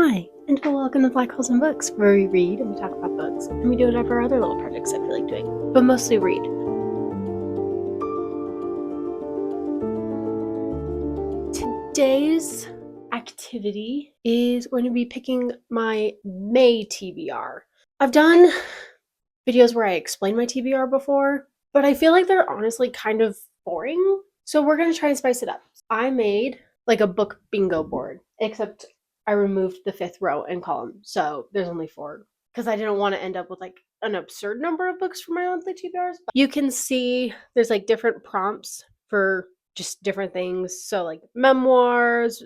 Hi, and welcome to Black Holes and Books, where we read and we talk about books, and we do whatever other little projects I feel like doing, but mostly read. Today's activity is going to be picking my May TBR. I've done videos where I explain my TBR before, but I feel like they're honestly kind of boring, so we're going to try and spice it up. I made like a book bingo board, except I removed the fifth row and column, so there's only 4 because I didn't want to end up with like an absurd number of books for my monthly TBRs. But you can see there's like different prompts for just different things. So like memoirs,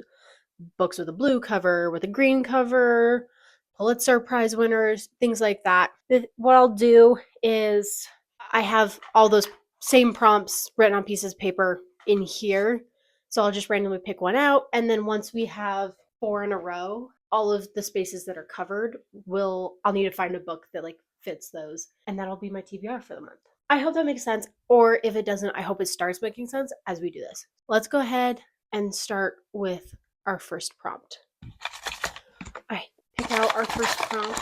books with a blue cover, with a green cover, Pulitzer Prize winners, things like that. What I'll do is I have all those same prompts written on pieces of paper in here. So I'll just randomly pick one out, and then once we have 4 in a row, all of the spaces that are covered I'll need to find a book that like fits those, and that'll be my TBR for the month. I hope that makes sense, or if it doesn't, I hope it starts making sense as we do this. Let's go ahead and start with our first prompt. All right, pick out our first prompt.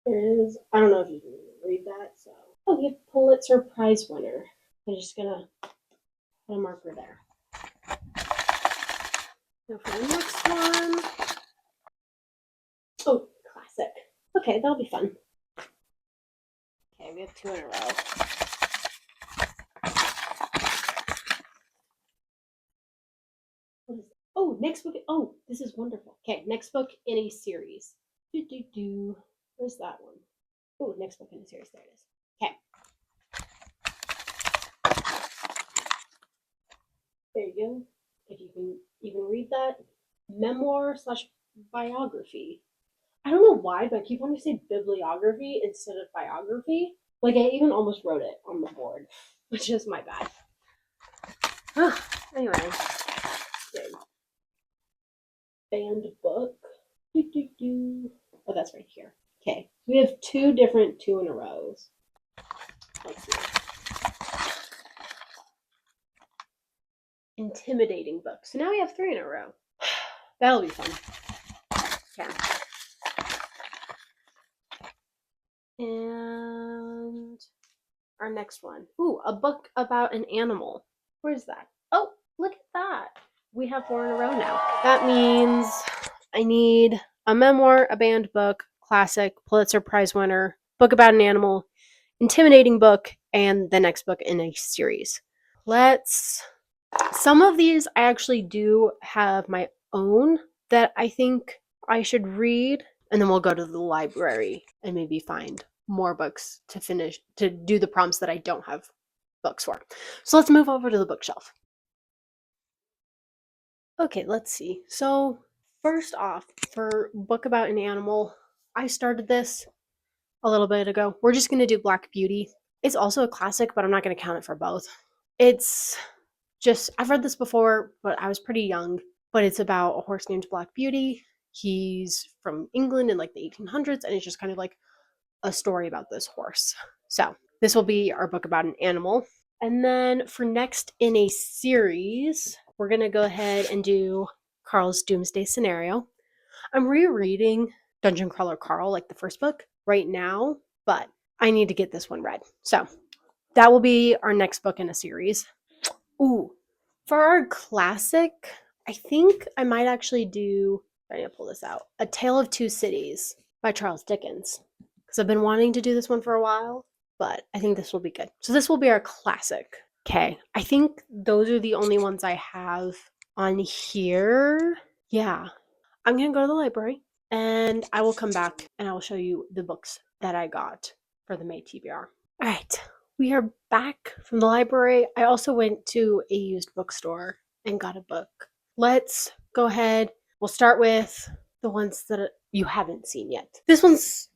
Is, I don't know if you can read that, so. Oh, we have Pulitzer Prize winner. I'm just gonna put a marker there. Now for the next one. Oh, classic. Okay, that'll be fun. Okay, we have 2 in a row. What is it? Oh, next book. Oh, this is wonderful. Okay, next book in a series. Where's that one? Oh, next book in a series. There it is. Okay. There you go. If you can even read that. Memoir/biography. I don't know why, but I keep wanting to say bibliography instead of biography. Like, I even almost wrote it on the board, which is my bad. Anyway. Good. Banned book. Oh, that's right here. Okay. We have 2 different 2 in a rows. Let's see. Intimidating book. So now we have 3 in a row. That'll be fun. Okay. And our next one. Ooh, a book about an animal. Where's that? Oh, look at that. We have 4 in a row now. That means I need a memoir, a banned book, classic, Pulitzer Prize winner, book about an animal, intimidating book, and the next book in a series. Some of these I actually do have my own that I think I should read, and then we'll go to the library and maybe find more books to do the prompts that I don't have books for. So let's move over to the bookshelf. Okay, let's see. So first off, for book about an animal, I started this a little bit ago. We're just going to do Black Beauty. It's also a classic, but I'm not going to count it for both. It's just, I've read this before, but I was pretty young, but it's about a horse named Black Beauty. He's from England in like the 1800s, and it's just kind of like a story about this horse. So this will be our book about an animal. And then for next in a series, we're going to go ahead and do Carl's Doomsday Scenario. I'm rereading Dungeon Crawler Carl, like the first book, right now, but I need to get this one read. So that will be our next book in a series. Ooh, for our classic, I think I might actually do, I'm going to pull this out, A Tale of Two Cities by Charles Dickens. Because I've been wanting to do this one for a while, but I think this will be good. So this will be our classic. Okay, I think those are the only ones I have on here. Yeah, I'm going to go to the library, and I will come back and I will show you the books that I got for the May TBR. All right, we are back from the library. I also went to a used bookstore and got a book. Let's go ahead. We'll start with the ones that you haven't seen yet. This one's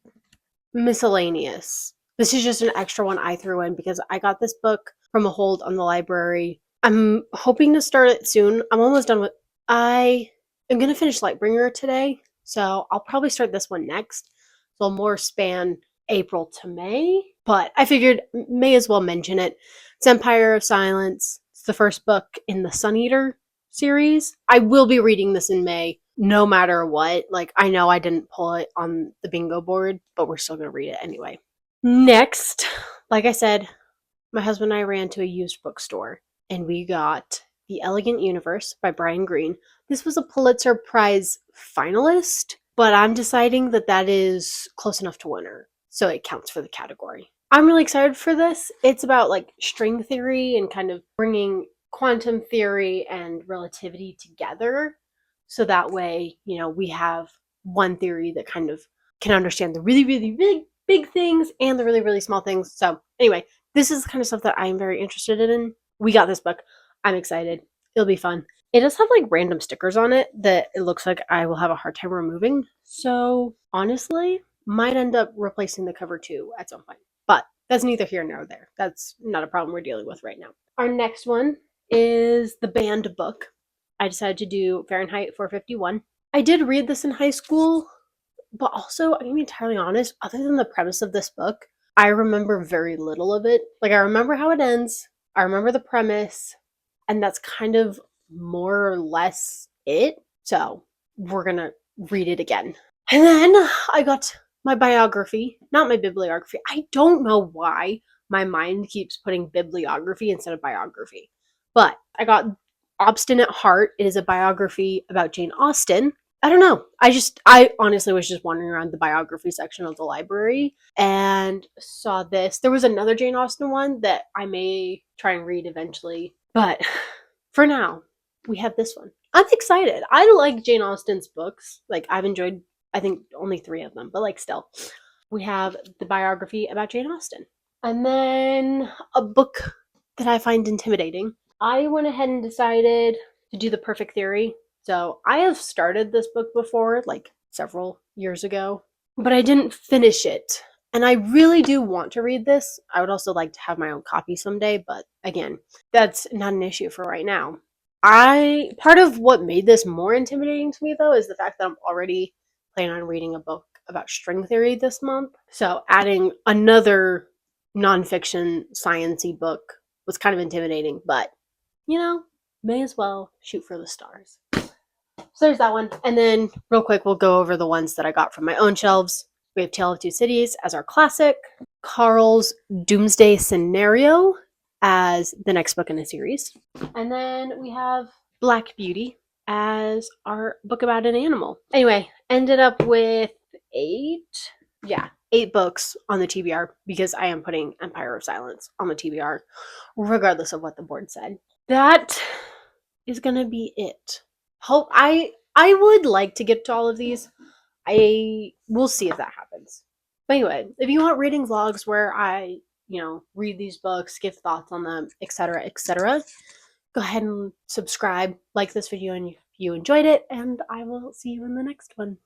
miscellaneous. This is just an extra one I threw in because I got this book from a hold on the library. I'm hoping to start it soon. I'm almost done with I am going to finish Lightbringer today, so I'll probably start this one next. So I'll more span April to May, but I figured may as well mention it. It's Empire of Silence. It's the first book in the Sun Eater series. I will be reading this in May, no matter what. Like, I know I didn't pull it on the bingo board, but we're still going to read it anyway. Next, like I said, my husband and I ran to a used bookstore and we got The Elegant Universe by Brian Greene. This was a Pulitzer Prize finalist, but I'm deciding that that is close enough to winner, so it counts for the category. I'm really excited for this. It's about like string theory and kind of bringing quantum theory and relativity together. So that way, we have one theory that kind of can understand the really, really big things and the really, really small things. So anyway, this is the kind of stuff that I am very interested in. We got this book. I'm excited. It'll be fun. It does have like random stickers on it that it looks like I will have a hard time removing. So honestly, might end up replacing the cover too at some point. But that's neither here nor there. That's not a problem we're dealing with right now. Our next one is the banned book. I decided to do Fahrenheit 451. I did read this in high school, but also, I'm gonna be entirely honest, other than the premise of this book, I remember very little of it. Like, I remember how it ends, I remember the premise, and that's kind of more or less it. So, we're gonna read it again. And then I got my biography, not my bibliography. I don't know why my mind keeps putting bibliography instead of biography. But I got Obstinate Heart. It is a biography about Jane Austen. I don't know. I honestly was just wandering around the biography section of the library and saw this. There was another Jane Austen one that I may try and read eventually. But for now, we have this one. I'm excited. I like Jane Austen's books. Like, I've enjoyed, I think, only 3 of them, but like, still. We have the biography about Jane Austen. And then a book that I find intimidating. I went ahead and decided to do The Perfect Theory. So I have started this book before, like several years ago, but I didn't finish it. And I really do want to read this. I would also like to have my own copy someday, but again, that's not an issue for right now. Part of what made this more intimidating to me though is the fact that I'm already planning on reading a book about string theory this month. So adding another nonfiction science-y book was kind of intimidating, but may as well shoot for the stars. So there's that one. And then real quick, we'll go over the ones that I got from my own shelves. We have Tale of Two Cities as our classic, Carl's Doomsday Scenario as the next book in the series. And then we have Black Beauty as our book about an animal. Anyway, ended up with 8 books on the TBR because I am putting Empire of Silence on the TBR, regardless of what the board said. That is gonna be it. I would like to get to all of these. I will see if that happens. But anyway, if you want reading vlogs where I, read these books, give thoughts on them, etc., go ahead and subscribe, like this video if you enjoyed it, and I will see you in the next one.